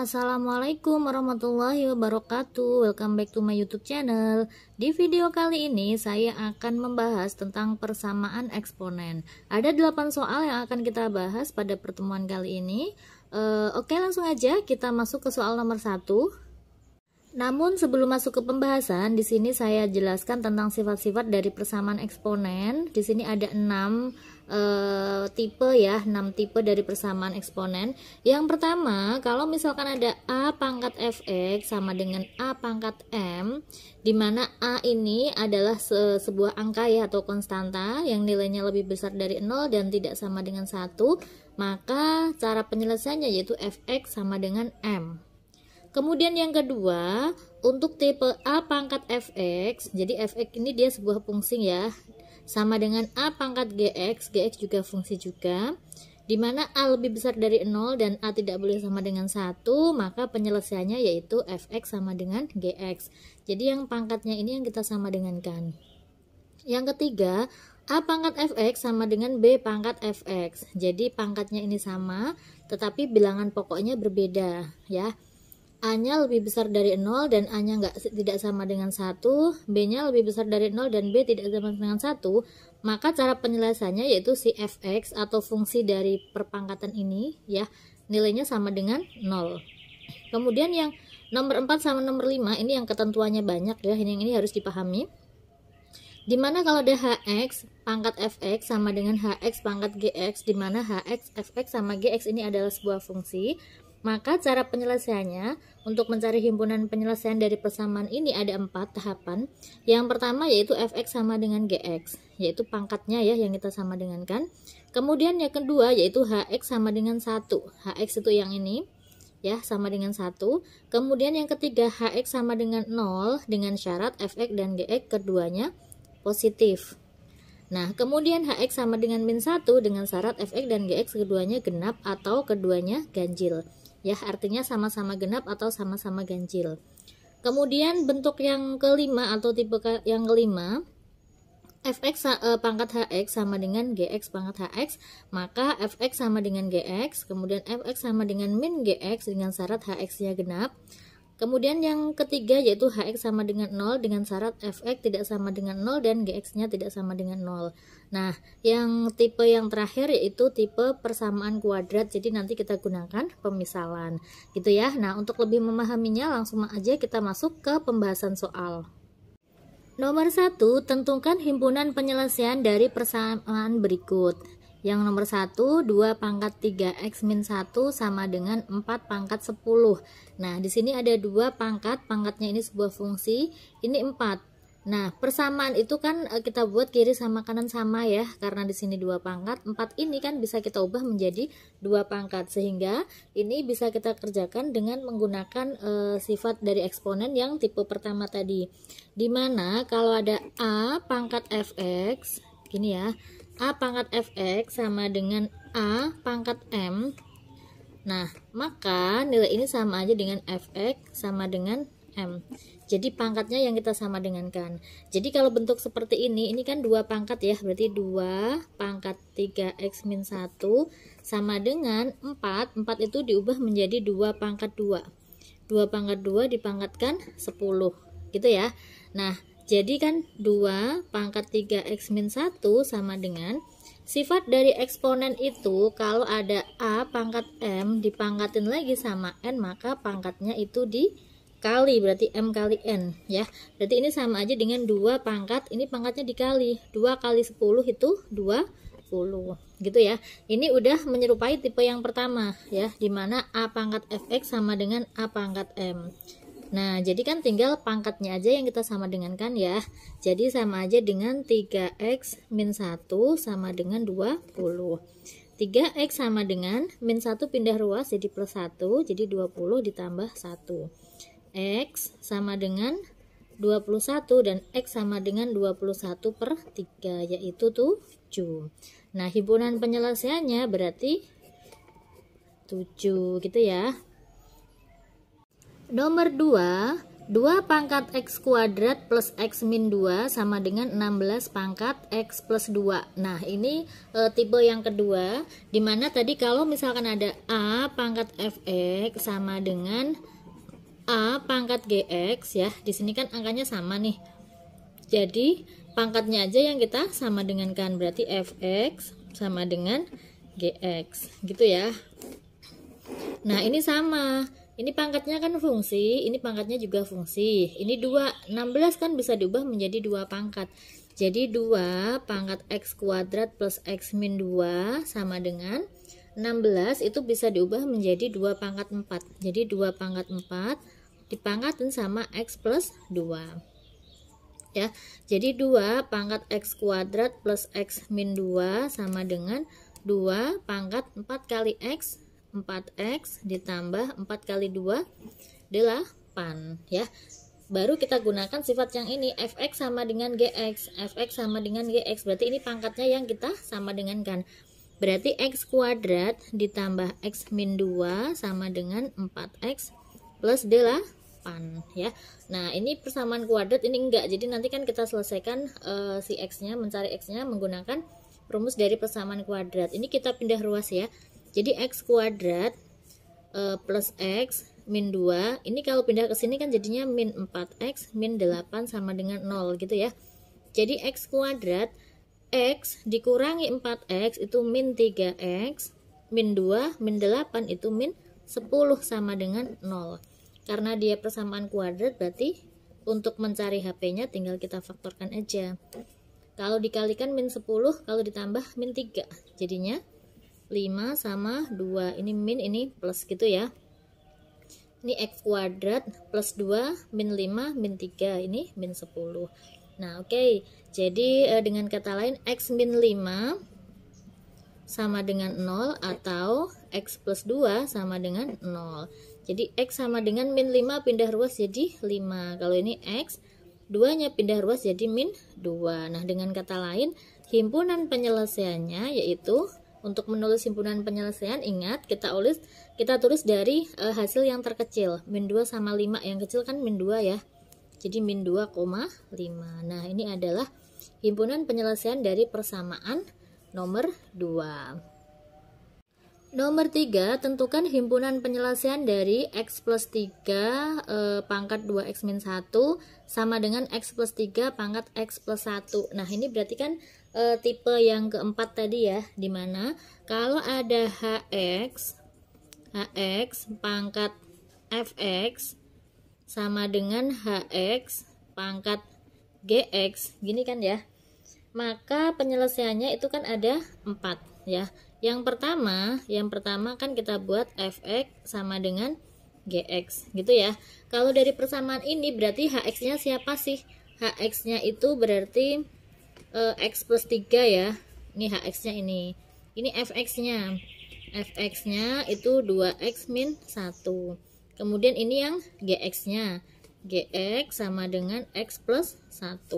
Assalamualaikum warahmatullahi wabarakatuh. Welcome back to my YouTube channel. Di video kali ini saya akan membahas tentang persamaan eksponen. Ada 8 soal yang akan kita bahas pada pertemuan kali ini. Oke, langsung aja kita masuk ke soal nomor 1. Namun sebelum masuk ke pembahasan, di sini saya jelaskan tentang sifat-sifat dari persamaan eksponen. Di sini ada 6 tipe ya, 6 tipe dari persamaan eksponen. Yang pertama, kalau misalkan ada A pangkat fx sama dengan A pangkat m, di mana A ini adalah sebuah angka ya atau konstanta yang nilainya lebih besar dari 0 dan tidak sama dengan 1, maka cara penyelesaiannya yaitu fx sama dengan m. Kemudian yang kedua, untuk tipe A pangkat fx, jadi fx ini dia sebuah fungsi ya, sama dengan A pangkat gx, gx juga fungsi juga, dimana A lebih besar dari 0 dan A tidak boleh sama dengan 1, maka penyelesaiannya yaitu fx sama dengan gx. Jadi yang pangkatnya ini yang kita sama dengankan. Yang ketiga, A pangkat fx sama dengan B pangkat fx, jadi pangkatnya ini sama, tetapi bilangan pokoknya berbeda ya. A-nya lebih besar dari 0 dan A-nya tidak sama dengan 1, B-nya lebih besar dari 0 dan B tidak sama dengan 1, maka cara penyelesaiannya yaitu si fx atau fungsi dari perpangkatan ini ya, nilainya sama dengan 0. Kemudian yang nomor 4 sama nomor 5 ini yang ketentuannya banyak ya, ini harus dipahami. Dimana kalau ada hx pangkat fx sama dengan hx pangkat gx, dimana hx, fx sama gx ini adalah sebuah fungsi, maka cara penyelesaiannya untuk mencari himpunan penyelesaian dari persamaan ini ada 4 tahapan. Yang pertama yaitu fx sama dengan gx, yaitu pangkatnya ya yang kita sama dengankan. Kemudian yang kedua yaitu hx sama dengan 1, hx itu yang ini ya, sama dengan 1. Kemudian yang ketiga hx sama dengan 0 dengan syarat fx dan gx keduanya positif. Nah, kemudian hx sama dengan min 1 dengan syarat fx dan gx keduanya genap atau keduanya ganjil. Ya, artinya sama-sama genap atau sama-sama ganjil. Kemudian bentuk yang kelima atau tipe yang kelima, fx pangkat hx sama dengan gx pangkat hx, maka fx sama dengan gx, kemudian fx sama dengan min gx dengan syarat hx-nya genap. Kemudian yang ketiga yaitu hx sama dengan 0 dengan syarat fx tidak sama dengan 0 dan gx-nya tidak sama dengan 0. Nah, yang tipe yang terakhir yaitu tipe persamaan kuadrat. Jadi nanti kita gunakan pemisalan gitu ya. Nah, untuk lebih memahaminya langsung aja kita masuk ke pembahasan soal. Nomor 1, tentukan himpunan penyelesaian dari persamaan berikut. Yang nomor 1, 2 pangkat 3x min 1 sama dengan 4 pangkat 10. Nah, di sini ada 2 pangkat, pangkatnya ini sebuah fungsi, ini 4. Nah, persamaan itu kan kita buat kiri sama kanan sama ya, karena di sini 2 pangkat, 4 ini kan bisa kita ubah menjadi 2 pangkat, sehingga ini bisa kita kerjakan dengan menggunakan sifat dari eksponen yang tipe pertama tadi. Dimana kalau ada A pangkat fx, gini ya, A pangkat fx sama dengan A pangkat m. Nah, maka nilai ini sama aja dengan fx sama dengan m. Jadi pangkatnya yang kita sama dengankan. Jadi kalau bentuk seperti ini kan 2 pangkat ya, berarti 2 pangkat 3x min 1 sama dengan 4. 4 itu diubah menjadi 2 pangkat 2. 2 pangkat 2 dipangkatkan 10 gitu ya. Nah, jadi kan 2 pangkat 3x min 1 sama dengan sifat dari eksponen itu kalau ada A pangkat M dipangkatin lagi sama N, maka pangkatnya itu dikali, berarti M kali N ya. Berarti ini sama aja dengan 2 pangkat, ini pangkatnya dikali 2 kali 10 itu 20 gitu ya. Ini udah menyerupai tipe yang pertama ya, dimana A pangkat fx sama dengan A pangkat M. Nah, jadi kan tinggal pangkatnya aja yang kita sama dengankan ya. Jadi sama aja dengan 3x min 1 sama dengan 20. 3x sama dengan min 1 pindah ruas jadi plus 1, jadi 20 ditambah 1. X sama dengan 21 dan X sama dengan 21 per 3, yaitu 7. Nah, himpunan penyelesaiannya berarti 7 gitu ya. Nomor 2, 2 pangkat X kuadrat plus X min 2 sama dengan 16 pangkat X plus 2. Nah, ini tipe yang kedua, dimana tadi kalau misalkan ada A pangkat Fx sama dengan A pangkat Gx ya, di sini kan angkanya sama nih. Jadi, pangkatnya aja yang kita sama dengan kan, berarti Fx sama dengan Gx, gitu ya. Nah, ini sama. Ini pangkatnya kan fungsi, ini pangkatnya juga fungsi. Ini 2, 16 kan bisa diubah menjadi 2 pangkat. Jadi 2 pangkat X kuadrat plus X min 2 sama dengan 16 itu bisa diubah menjadi 2 pangkat 4. Jadi 2 pangkat 4 dipangkatin sama X plus 2. Ya, jadi 2 pangkat X kuadrat plus X min 2 sama dengan 2 pangkat 4 kali X, 4x ditambah 4 kali 2 8 ya. Baru kita gunakan sifat yang ini, fx sama dengan gx. Fx sama dengan gx, berarti ini pangkatnya yang kita sama dengan kan. Berarti x kuadrat ditambah x min 2 sama dengan 4x plus 8 ya. Nah, ini persamaan kuadrat, ini enggak. Jadi nanti kan kita selesaikan si x-nya, mencari x-nya menggunakan rumus dari persamaan kuadrat. Ini kita pindah ruas ya. Jadi x kuadrat plus x min 2, ini kalau pindah ke sini kan jadinya min 4x min 8 sama dengan 0 gitu ya. Jadi x kuadrat x dikurangi 4x itu min 3x, min 2 min 8 itu min 10 sama dengan 0. Karena dia persamaan kuadrat, berarti untuk mencari HP-nya tinggal kita faktorkan aja. Kalau dikalikan min 10, kalau ditambah min 3, jadinya 5 sama 2, ini min ini plus gitu ya. Ini x kuadrat plus 2 min 5 min 3, ini min 10. Nah, oke. Jadi dengan kata lain x min 5 sama dengan 0 atau x plus 2 sama dengan 0. Jadi x sama dengan min 5 pindah ruas jadi 5. Kalau ini x, 2-nya pindah ruas jadi min 2. Nah, dengan kata lain himpunan penyelesaiannya yaitu, untuk menulis himpunan penyelesaian, ingat kita tulis dari hasil yang terkecil. Min 2 sama 5, yang kecil kan min 2 ya. Jadi min 2,5. Nah, ini adalah himpunan penyelesaian dari persamaan nomor 2. Nomor 3, tentukan himpunan penyelesaian dari x plus 3 pangkat 2x min 1 sama dengan x plus 3 pangkat x plus 1. Nah, ini berarti kan tipe yang keempat tadi ya, dimana kalau ada hx pangkat fx sama dengan hx pangkat gx, gini kan ya, maka penyelesaiannya itu kan ada 4 ya. Yang pertama kan kita buat fx sama dengan gx gitu ya. Kalau dari persamaan ini berarti hx-nya siapa sih? Hx-nya itu berarti x plus 3 ya. Ini hx-nya ini fx-nya. Fx-nya itu 2x min 1. Kemudian ini yang gx-nya. Gx sama dengan x plus 1.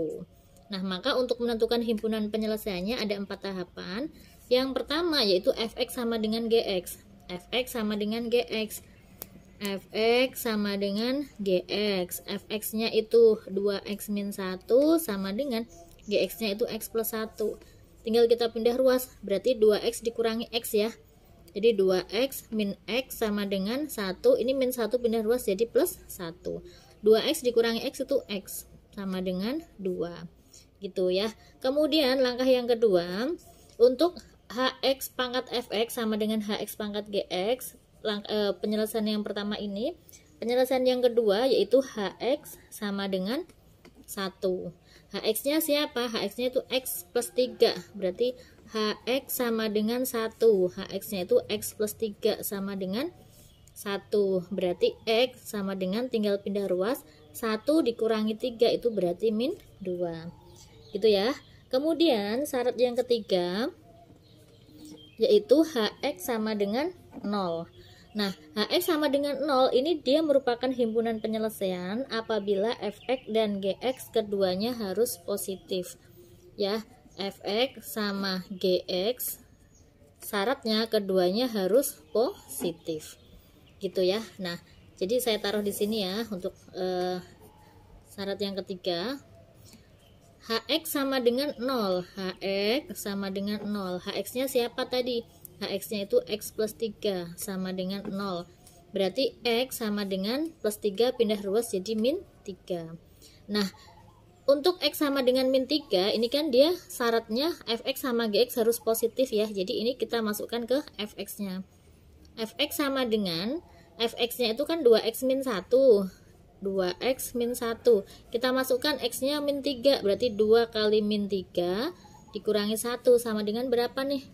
Nah, maka untuk menentukan himpunan penyelesaiannya ada 4 tahapan. Yang pertama yaitu fx sama dengan gx. Fx sama dengan gx. Fx sama dengan gx. Fx-nya itu 2x min 1 sama dengan gx-nya itu x plus 1. Tinggal kita pindah ruas, berarti 2x dikurangi x ya. Jadi 2x min x sama dengan 1. Ini min 1 pindah ruas jadi plus 1. 2x dikurangi x itu x sama dengan 2. Gitu ya. Kemudian langkah yang kedua, untuk hx pangkat fx sama dengan hx pangkat gx, penyelesaian yang pertama ini. Penyelesaian yang kedua yaitu hx sama dengan 1. Hx-nya siapa? Hx-nya itu x plus 3. Berarti hx sama dengan 1. Hx-nya itu x plus 3 sama dengan 1. Berarti x sama dengan, tinggal pindah ruas, 1 dikurangi 3 itu berarti min 2. Gitu ya. Kemudian syarat yang ketiga yaitu hx sama dengan 0. Nah, hx sama dengan 0 ini dia merupakan himpunan penyelesaian apabila fx dan gx keduanya harus positif. Ya, fx sama gx syaratnya keduanya harus positif. Gitu ya. Nah, jadi saya taruh di sini ya untuk Syarat yang ketiga, Hx sama dengan 0. Hx sama dengan 0. Hx-nya siapa tadi? Hx-nya itu x plus 3 sama dengan 0. Berarti x sama dengan plus 3 pindah ruas jadi min 3. Nah, untuk x sama dengan min 3, ini kan dia syaratnya fx sama gx harus positif ya. Jadi ini kita masukkan ke fx-nya. Fx sama dengan, fx-nya itu kan 2x min 1. 2x min 1. Kita masukkan x-nya min 3, berarti 2 kali min 3 dikurangi 1 sama dengan berapa nih?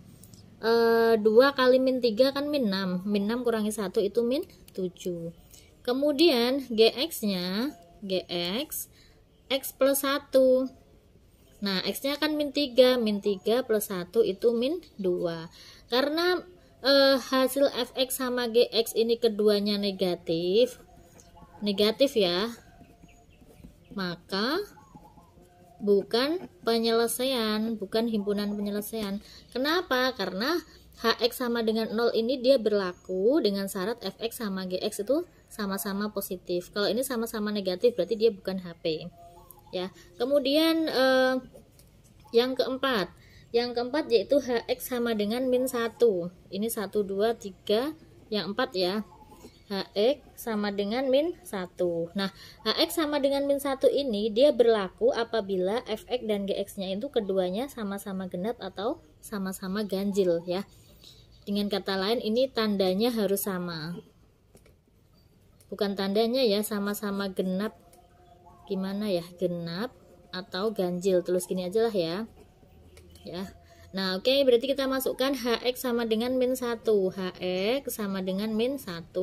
2 kali min 3 kan min 6. Min 6 kurangi 1 itu min 7. Kemudian gx-nya, gx x plus 1. Nah, x-nya kan min 3. Min 3 plus 1 itu min 2. Karena hasil fx sama gx ini keduanya negatif ya, maka bukan penyelesaian, bukan himpunan penyelesaian. Kenapa? Karena hx sama dengan 0 ini dia berlaku dengan syarat fx sama gx itu sama-sama positif. Kalau ini sama-sama negatif berarti dia bukan HP ya. Kemudian yang keempat yaitu hx sama dengan min 1. Ini 1 2 3, yang 4 ya. Hx sama dengan min 1. Nah, Hx sama dengan min 1 ini dia berlaku apabila fx dan gx-nya itu keduanya sama-sama genap atau sama-sama ganjil ya. Dengan kata lain ini tandanya harus sama. Bukan tandanya ya, sama-sama genap. Gimana ya? Genap atau ganjil. Tulis gini aja lah ya. Ya. Nah, oke, berarti kita masukkan Hx sama dengan min 1. Hx sama dengan min 1.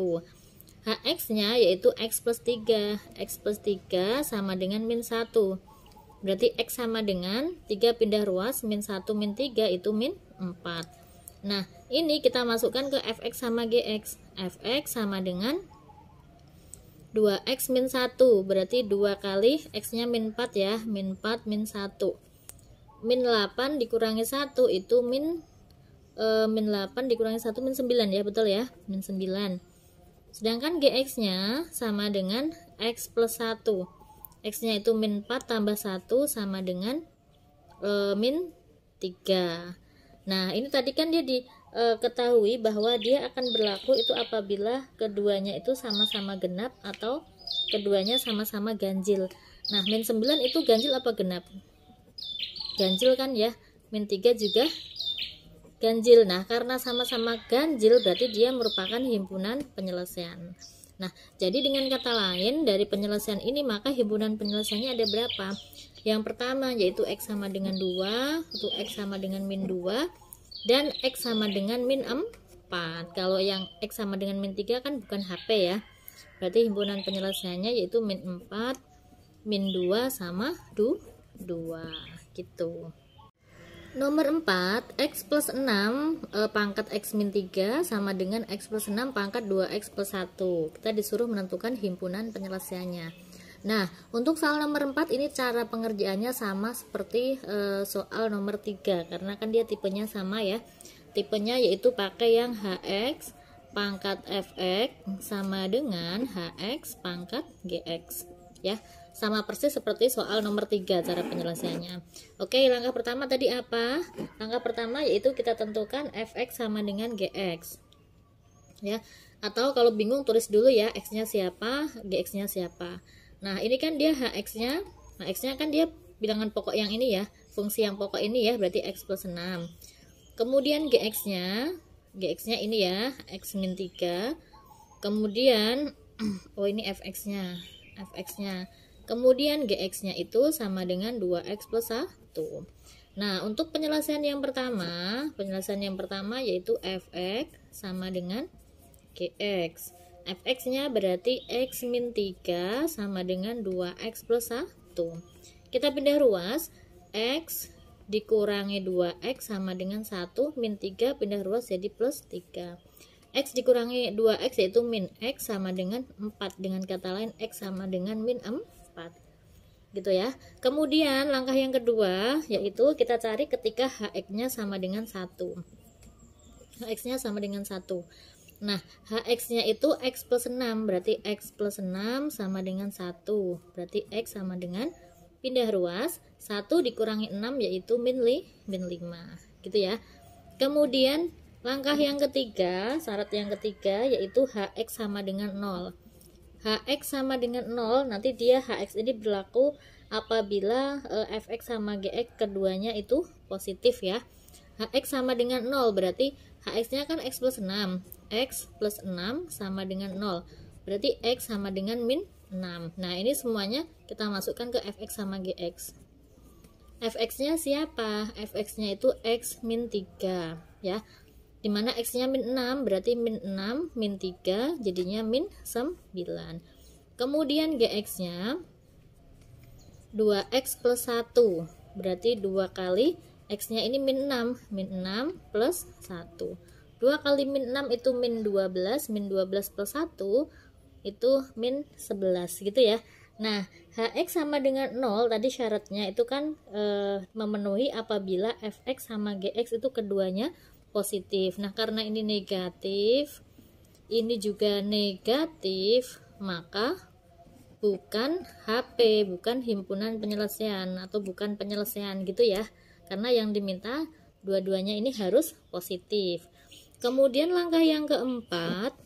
Hx-nya yaitu x plus 3. X plus 3 sama dengan min 1. Berarti x sama dengan 3 pindah ruas, min 1 min 3 itu min 4. Nah, ini kita masukkan ke fx sama gx. Fx sama dengan 2x min 1. Berarti 2 kali x-nya min 4 ya. Min 4 min 1. Min 8 dikurangi 1 itu min 8 dikurangi 1 min 9 ya, betul ya, min 9. Sedangkan gx-nya sama dengan x plus 1. X-nya itu min 4 tambah 1 sama dengan min 3. Nah, ini tadi kan dia diketahui bahwa dia akan berlaku itu apabila keduanya itu sama-sama genap atau keduanya sama-sama ganjil. Nah, min 9 itu ganjil apa genap? Ganjil kan ya. Min 3 juga ganjil. Nah, karena sama-sama ganjil berarti dia merupakan himpunan penyelesaian. Nah, jadi dengan kata lain dari penyelesaian ini maka himpunan penyelesaiannya ada berapa? Yang pertama yaitu x sama dengan 2, itu x sama dengan min 2 dan x sama dengan min 4. Kalau yang x sama dengan min 3 kan bukan HP ya. Berarti himpunan penyelesaiannya yaitu min 4, min 2 sama 2 gitu. Nomor 4, x plus 6 pangkat x min 3 sama dengan x plus 6 pangkat 2x plus 1. Kita disuruh menentukan himpunan penyelesaiannya. Nah, untuk soal nomor 4 ini cara pengerjaannya sama seperti soal nomor 3 karena kan dia tipenya sama ya. Tipenya yaitu pakai yang hx pangkat fx sama dengan hx pangkat gx ya. Sama persis seperti soal nomor 3 cara penyelesaiannya. Oke, langkah pertama tadi apa? Langkah pertama yaitu kita tentukan fx sama dengan gx. Ya. Atau kalau bingung tulis dulu ya, x-nya siapa, gx-nya siapa. Nah, ini kan dia hx-nya. Nah, x-nya kan dia bilangan pokok yang ini ya, fungsi yang pokok ini ya, berarti x plus 6. Kemudian gx-nya ini ya, x min 3. Kemudian oh ini fx-nya. Kemudian gx-nya itu sama dengan 2x plus 1. Nah, untuk penyelesaian yang pertama yaitu fx sama dengan gx. Fx-nya berarti x min 3 sama dengan 2x plus 1. Kita pindah ruas, x dikurangi 2x sama dengan 1, min 3 pindah ruas jadi plus 3. X dikurangi 2x yaitu min x sama dengan 4. Dengan kata lain x sama dengan min 4 gitu ya. Kemudian langkah yang kedua yaitu kita cari ketika hx-nya sama dengan 1. Hx-nya sama dengan 1. Nah, Hx-nya itu X plus 6, berarti X plus 6 sama dengan 1. Berarti X sama dengan pindah ruas, 1 dikurangi 6 yaitu min 5. Gitu ya. Kemudian, langkah yang ketiga, syarat yang ketiga yaitu Hx sama dengan 0. Hx sama dengan 0, nanti dia Hx ini berlaku apabila Fx sama Gx keduanya itu positif ya. Hx sama dengan 0, berarti Hx-nya kan X plus 6. X plus 6 sama dengan 0. Berarti X sama dengan min 6. Nah, ini semuanya kita masukkan ke Fx sama Gx. Fx-nya siapa? Fx-nya itu X min 3 ya. Dimana X-nya min 6, berarti min 6 min 3 jadinya min 9. Kemudian Gx-nya 2X plus 1, berarti 2 kali X-nya ini min 6 plus 1. 2 kali min 6 itu min 12 plus 1 itu min 11 gitu ya. Nah, Hx sama dengan 0 tadi syaratnya itu kan memenuhi apabila Fx sama Gx itu keduanya positif. Nah, karena ini negatif, ini juga negatif, maka bukan HP, bukan himpunan penyelesaian atau bukan penyelesaian gitu ya. Karena yang diminta dua-duanya ini harus positif. Kemudian langkah yang keempat,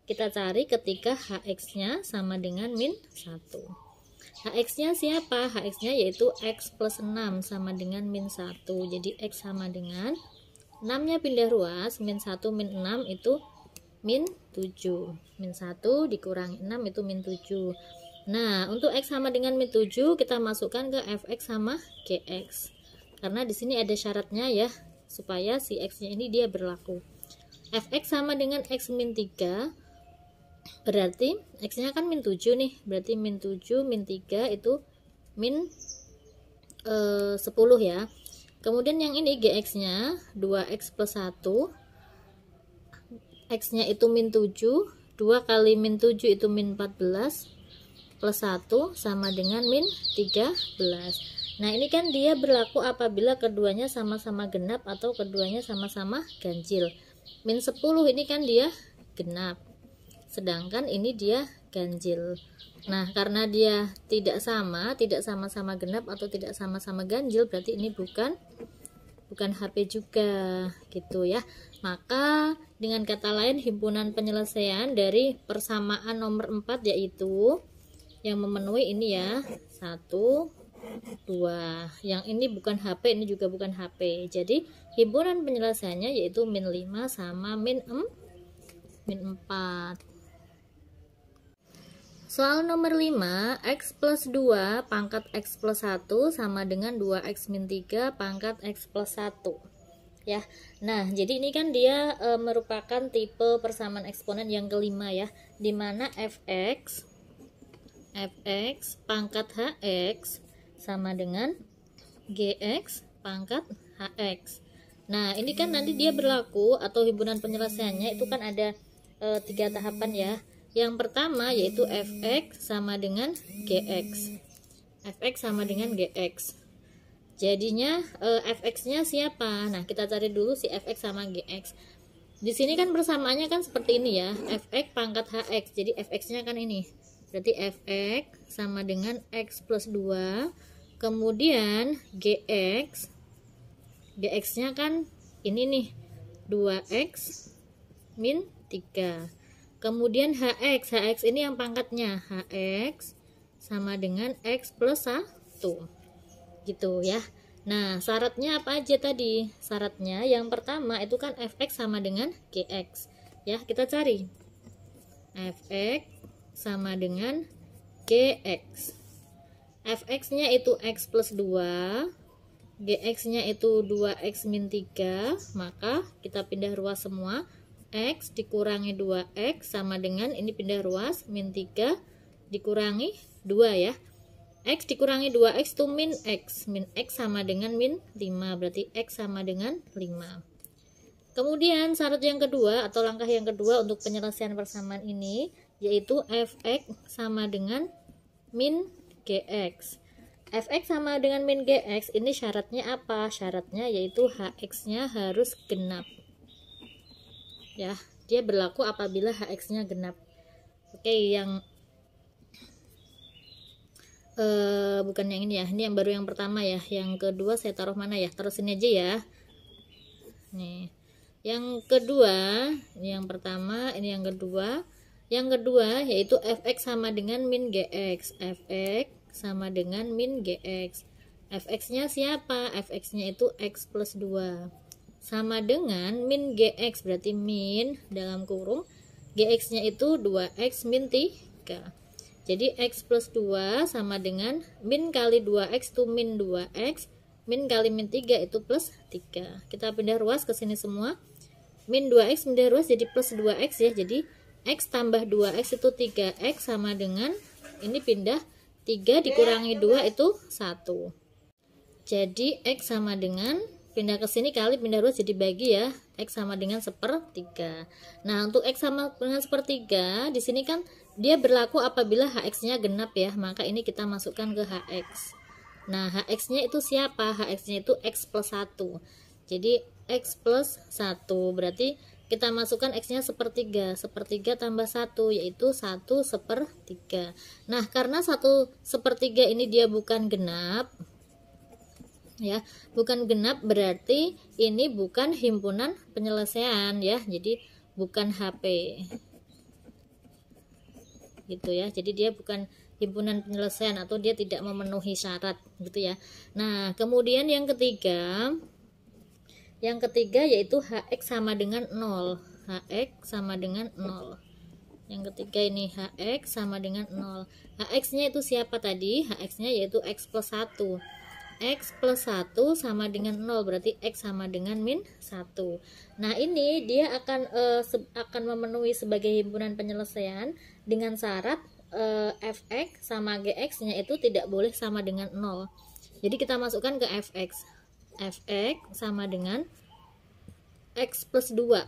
kita cari ketika Hx-nya sama dengan min 1. Hx-nya siapa? Hx-nya yaitu X plus 6 sama dengan min 1. Jadi X sama dengan 6-nya pindah ruas, min 1 min 6 itu min 7. Min 1 dikurangi 6 itu min 7. Nah, untuk X sama dengan min 7 kita masukkan ke Fx sama Gx. Karena di sini ada syaratnya ya, supaya si X-nya ini dia berlaku. Fx sama dengan X min 3, berarti X-nya kan min 7 nih, berarti min 7 min 3 itu min 10 ya. Kemudian yang ini Gx-nya 2X plus 1, X-nya itu min 7, 2 kali min 7 itu min 14, plus 1 sama dengan min 13. Nah, ini kan dia berlaku apabila keduanya sama-sama genap atau keduanya sama-sama ganjil. Min 10 ini kan dia genap, sedangkan ini dia ganjil. Nah, karena dia tidak sama-sama genap atau tidak sama-sama ganjil, berarti ini bukan HP juga gitu ya. Maka dengan kata lain, himpunan penyelesaian dari persamaan nomor 4 yaitu yang memenuhi ini ya, 1, 2. Yang ini bukan HP, ini juga bukan HP. Jadi himpunan penyelesaiannya yaitu min 5 sama min 4. Soal nomor 5, X plus 2 pangkat X plus 1 sama dengan 2X min 3 pangkat X plus 1 ya. Nah, jadi ini kan dia merupakan tipe persamaan eksponen yang kelima ya, dimana Fx pangkat Hx sama dengan Gx pangkat Hx. Nah, ini kan nanti dia berlaku atau himpunan penyelesaiannya itu kan ada 3 tahapan ya. Yang pertama yaitu Fx sama dengan Gx. Fx sama dengan Gx. Jadinya Fx-nya siapa? Nah, kita cari dulu si Fx sama Gx. Di sini kan persamaannya kan seperti ini ya. Fx pangkat Hx. Jadi Fx-nya kan ini. Berarti Fx sama dengan X plus 2. Kemudian Gx. Gx-nya kan ini nih. 2X min 3. Kemudian Hx ini yang pangkatnya, Hx sama dengan X plus 1 gitu ya. Nah, syaratnya apa aja tadi? Syaratnya yang pertama itu kan Fx sama dengan Gx ya, kita cari Fx sama dengan Gx. Fx nya itu X plus 2, Gx nya itu 2X min 3, maka kita pindah ruas semua. X dikurangi 2X sama dengan ini pindah ruas min 3 dikurangi 2 ya. X dikurangi 2X itu min X. Min X sama dengan min 5, berarti X sama dengan 5. Kemudian syarat yang kedua atau langkah yang kedua untuk penyelesaian persamaan ini yaitu Fx sama dengan min Gx. Fx sama dengan min Gx ini syaratnya apa? Syaratnya yaitu Hx nya harus genap ya. dia berlaku apabila hx-nya genap. Oke, yang bukan yang ini ya, ini yang baru yang pertama ya. Yang kedua saya taruh mana ya? Taruh sini aja ya. Nih, yang kedua, ini yang pertama, ini yang kedua. Yang kedua yaitu fx sama dengan min gx. Fx sama dengan min gx. Fx-nya siapa? Fx-nya itu x plus 2 sama dengan min gx, berarti min dalam kurung gx-nya itu 2x min 3. Jadi x plus 2 sama dengan min kali 2x itu min 2x, min kali min 3 itu plus 3. Kita pindah ruas ke sini semua. Min 2x pindah ruas jadi plus 2x ya. Jadi x tambah 2x itu 3x sama dengan ini pindah 3 dikurangi 2 itu 1. Jadi x sama dengan pindah ke sini kali pindah ruas jadi bagi ya, x sama dengan 1/3. Nah, untuk x sama dengan 1/3 di sini kan dia berlaku apabila hx-nya genap ya, maka ini kita masukkan ke hx. Nah, hx-nya itu siapa? Hx-nya itu x plus 1. Jadi x plus 1 berarti kita masukkan x-nya 1/3. 1/3 tambah 1 yaitu 1/3. Nah, karena 1/3 ini dia bukan genap ya, bukan genap berarti ini bukan himpunan penyelesaian ya, jadi bukan HP gitu ya. Jadi dia bukan himpunan penyelesaian atau dia tidak memenuhi syarat gitu ya. Nah, kemudian yang ketiga yaitu hx sama dengan 0. Hx sama dengan 0. Yang ketiga ini hx sama dengan 0. Hx-nya itu siapa tadi? Hx-nya yaitu x plus 1. X plus 1 sama dengan 0, berarti x sama dengan min 1. Nah, ini dia akan memenuhi sebagai himpunan penyelesaian dengan syarat fx sama gx-nya itu tidak boleh sama dengan 0. Jadi kita masukkan ke fx. Fx sama dengan x plus 2.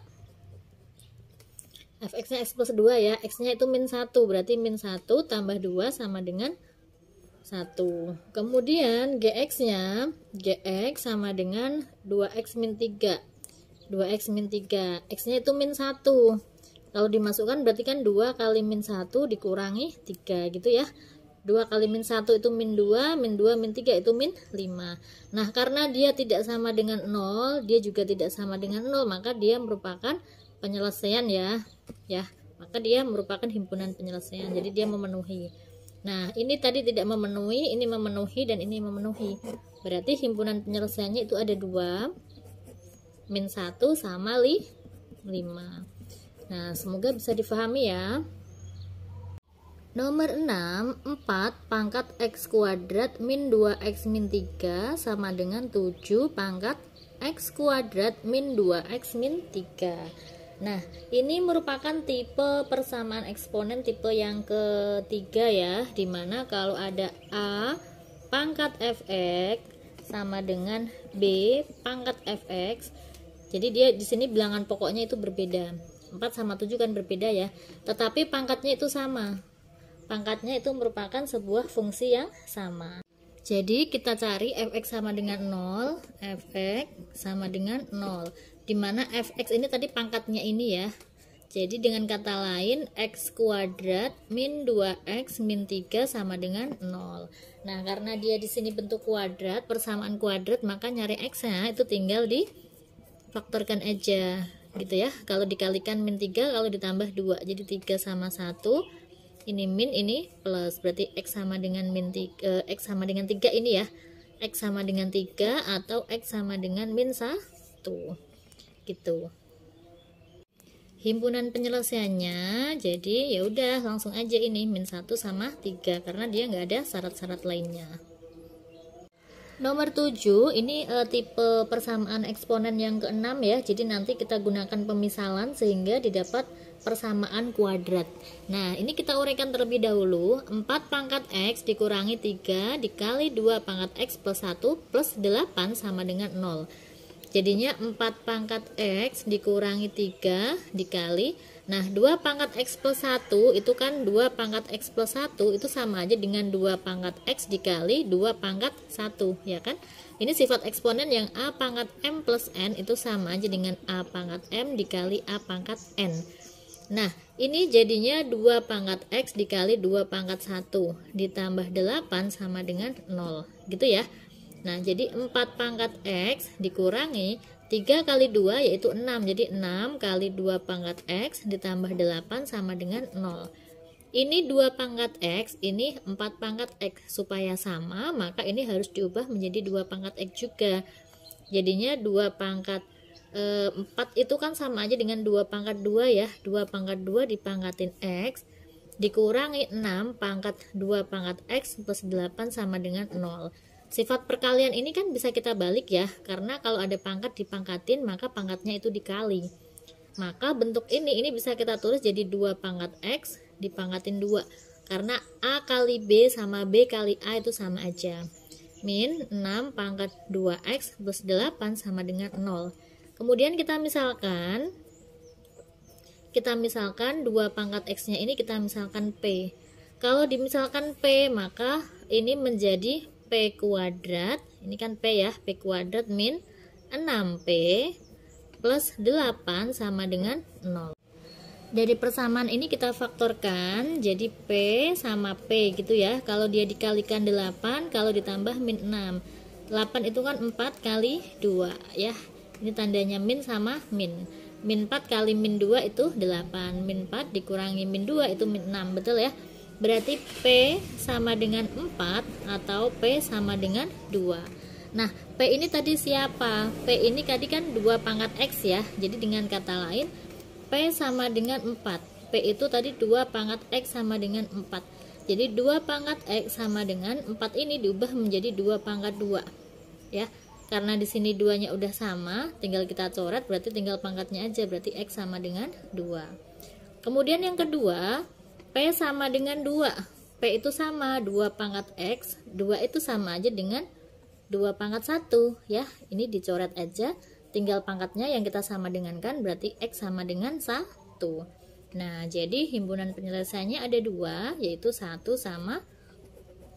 Fx-nya x plus 2 ya, x-nya itu min 1, berarti min 1 tambah 2 sama dengan 1. Kemudian gx-nya, gx sama dengan 2x min 3. 2x min 3. X-nya itu min 1. Kalau dimasukkan berarti kan 2 kali min 1 dikurangi 3 gitu ya. 2 kali min 1 itu min 2, min 2 min 3 itu min 5. Nah, karena dia tidak sama dengan 0, dia juga tidak sama dengan 0, maka dia merupakan penyelesaian ya. Ya, maka dia merupakan himpunan penyelesaian. Jadi dia memenuhi. Nah, ini tadi tidak memenuhi, ini memenuhi, dan ini memenuhi. Berarti himpunan penyelesaiannya itu ada 2, min 1 sama 5. Nah, semoga bisa difahami ya. Nomor 6, 4 pangkat x kuadrat min 2x min 3 sama dengan 7 pangkat x kuadrat min 2x min 3. Nah, ini merupakan tipe persamaan eksponen tipe yang ketiga ya, dimana kalau ada A pangkat fx sama dengan B pangkat fx, jadi dia di sini bilangan pokoknya itu berbeda. 4 sama 7 kan berbeda ya, tetapi pangkatnya itu sama. Pangkatnya itu merupakan sebuah fungsi yang sama. Jadi kita cari fx sama dengan 0, fx sama dengan 0. Dimana fx ini tadi pangkatnya ini ya. Jadi dengan kata lain x kuadrat min 2x min 3 sama dengan 0. Nah, karena dia di sini bentuk kuadrat, persamaan kuadrat, maka nyari x-nya itu tinggal difaktorkan aja gitu ya. Kalau dikalikan min 3, kalau ditambah 2, jadi 3 sama 1. Ini min, ini plus, berarti x sama dengan min 3, x sama dengan 3 ini ya. X sama dengan 3 atau x sama dengan min 1. Gitu. Himpunan penyelesaiannya, jadi ya udah langsung aja ini min 1 sama 3 karena dia nggak ada syarat-syarat lainnya. Nomor 7 ini tipe persamaan eksponen yang ke-6 ya. Jadi nanti kita gunakan pemisalan sehingga didapat persamaan kuadrat. Nah, ini kita uraikan terlebih dahulu. 4 pangkat x dikurangi 3 dikali 2 pangkat x plus 1 plus 8 sama dengan 0. Jadinya 4 pangkat x dikurangi 3 dikali Nah, 2 pangkat X plus 1 itu kan 2 pangkat X plus 1 itu sama aja dengan 2 pangkat X dikali 2 pangkat 1, ya kan? Ini sifat eksponen yang A pangkat M plus N itu sama aja dengan A pangkat M dikali A pangkat N. Nah, ini jadinya 2 pangkat X dikali 2 pangkat 1 ditambah 8 sama dengan 0, gitu ya. Nah, jadi 4 pangkat X dikurangi 3 kali 2 yaitu 6, jadi 6 kali 2 pangkat X ditambah 8 sama dengan 0. Ini 2 pangkat X, ini 4 pangkat X. Supaya sama, maka ini harus diubah menjadi 2 pangkat X juga. Jadinya 2 pangkat 4 itu kan sama aja dengan 2 pangkat 2 ya. 2 pangkat 2 dipangkatin X dikurangi 6 pangkat 2 pangkat X plus 8 sama dengan 0. Sifat perkalian ini kan bisa kita balik ya, karena kalau ada pangkat dipangkatin maka pangkatnya itu dikali. Maka bentuk ini bisa kita tulis jadi 2 pangkat X dipangkatin 2, karena A kali B sama B kali A itu sama aja. Min 6 pangkat 2X plus 8 sama dengan 0. Kemudian kita misalkan 2 pangkat X nya ini kita misalkan P. Kalau dimisalkan P, maka ini menjadi P kuadrat, ini kan P ya, P kuadrat min 6P plus 8 sama dengan 0. Dari persamaan ini kita faktorkan jadi P sama P gitu ya. Kalau dia dikalikan 8, kalau ditambah min 6. 8 itu kan 4 kali 2 ya. Ini tandanya min sama min. Min 4 kali min 2 itu 8. Min 4 dikurangi min 2 itu min 6, betul ya? Berarti P sama dengan 4 atau P sama dengan 2. Nah, P ini tadi siapa? P ini tadi kan 2 pangkat X ya. Jadi dengan kata lain, P sama dengan 4. P itu tadi 2 pangkat X sama dengan 4. Jadi 2 pangkat X sama dengan 4 ini diubah menjadi 2 pangkat 2. Ya. Karena di sini 2-nya udah sama, tinggal kita coret, berarti tinggal pangkatnya aja, berarti X sama dengan 2. Kemudian yang kedua, P sama dengan 2. P itu sama 2 pangkat X, 2 itu sama aja dengan 2 pangkat 1 ya. Ini dicoret aja, tinggal pangkatnya yang kita sama dengan kan, berarti X sama dengan 1. Nah, jadi himpunan penyelesaiannya ada 2, yaitu 1 sama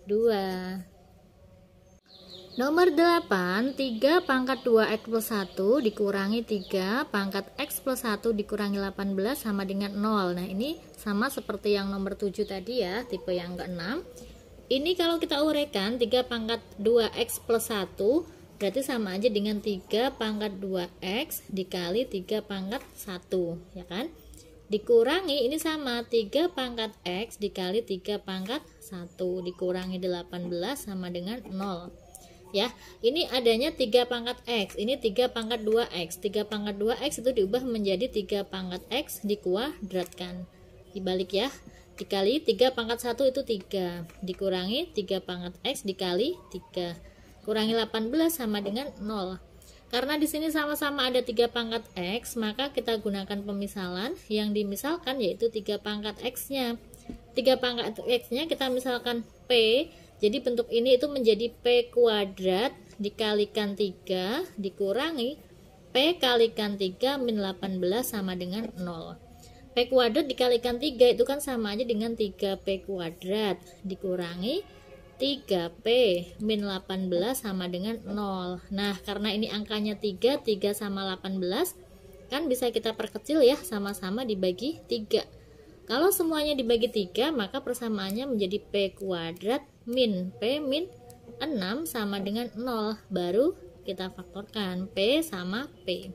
2. Nomor 8, 3 pangkat 2X plus 1 dikurangi 3 pangkat X plus 1 dikurangi 18 sama dengan 0. Nah, ini sama seperti yang nomor 7 tadi ya, tipe yang ke-6. Ini kalau kita uraikan 3 pangkat 2X plus 1 berarti sama aja dengan 3 pangkat 2X dikali 3 pangkat 1, ya kan? Dikurangi ini sama 3 pangkat X dikali 3 pangkat 1 dikurangi 18 sama dengan 0. Ya, ini adanya 3 pangkat X, ini 3 pangkat 2X. 3 pangkat 2X itu diubah menjadi 3 pangkat X dikuadratkan. Dibalik ya, dikali 3 pangkat 1 itu 3, dikurangi 3 pangkat X dikali 3, kurangi 18 sama dengan 0. Karena di sini sama-sama ada 3 pangkat X, maka kita gunakan pemisalan yang dimisalkan yaitu 3 pangkat X-nya. 3 pangkat X-nya kita misalkan P. Jadi bentuk ini itu menjadi P kuadrat dikalikan 3 dikurangi P kalikan 3 min 18 sama dengan 0. P kuadrat dikalikan 3 itu kan sama aja dengan 3P kuadrat dikurangi 3P min 18 sama dengan 0. Nah, karena ini angkanya 3 sama 18 kan bisa kita perkecil ya, sama-sama dibagi 3. Kalau semuanya dibagi 3, maka persamaannya menjadi P kuadrat min P min 6 sama dengan 0. Baru kita faktorkan P sama P.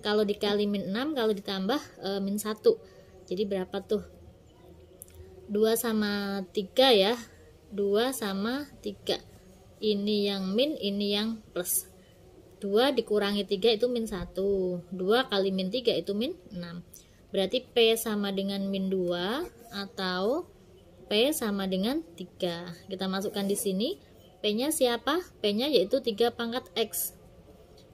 Kalau dikali min 6, kalau ditambah min 1. Jadi berapa tuh? 2 sama 3 ya. 2 sama 3. Ini yang min, ini yang plus. 2 dikurangi 3 itu min 1. 2 kali min 3 itu min 6. Berarti P sama dengan min 2 atau P sama dengan 3. Kita masukkan di sini. P-nya siapa? P-nya yaitu 3 pangkat X.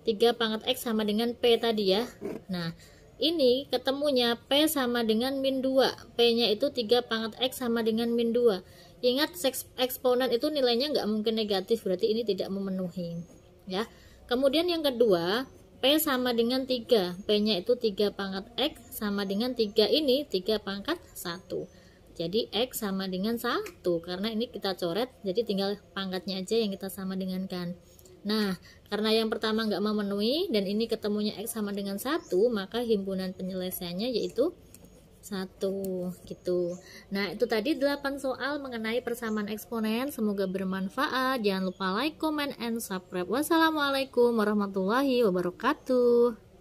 3 pangkat X sama dengan P tadi ya. Nah, ini ketemunya P sama dengan min 2. P-nya itu 3 pangkat X sama dengan min 2. Ingat, eksponen itu nilainya nggak mungkin negatif, berarti ini tidak memenuhi. Ya. Kemudian yang kedua, P sama dengan 3. P-nya itu 3 pangkat X sama dengan 3 ini 3 pangkat 1. Jadi X sama dengan 1. Karena ini kita coret, jadi tinggal pangkatnya aja yang kita sama dengankan. Nah, karena yang pertama nggak memenuhi dan ini ketemunya X sama dengan 1, maka himpunan penyelesaiannya yaitu 1 gitu. Nah, itu tadi 8 soal mengenai persamaan eksponen. Semoga bermanfaat. Jangan lupa like, comment, and subscribe. Wassalamualaikum warahmatullahi wabarakatuh.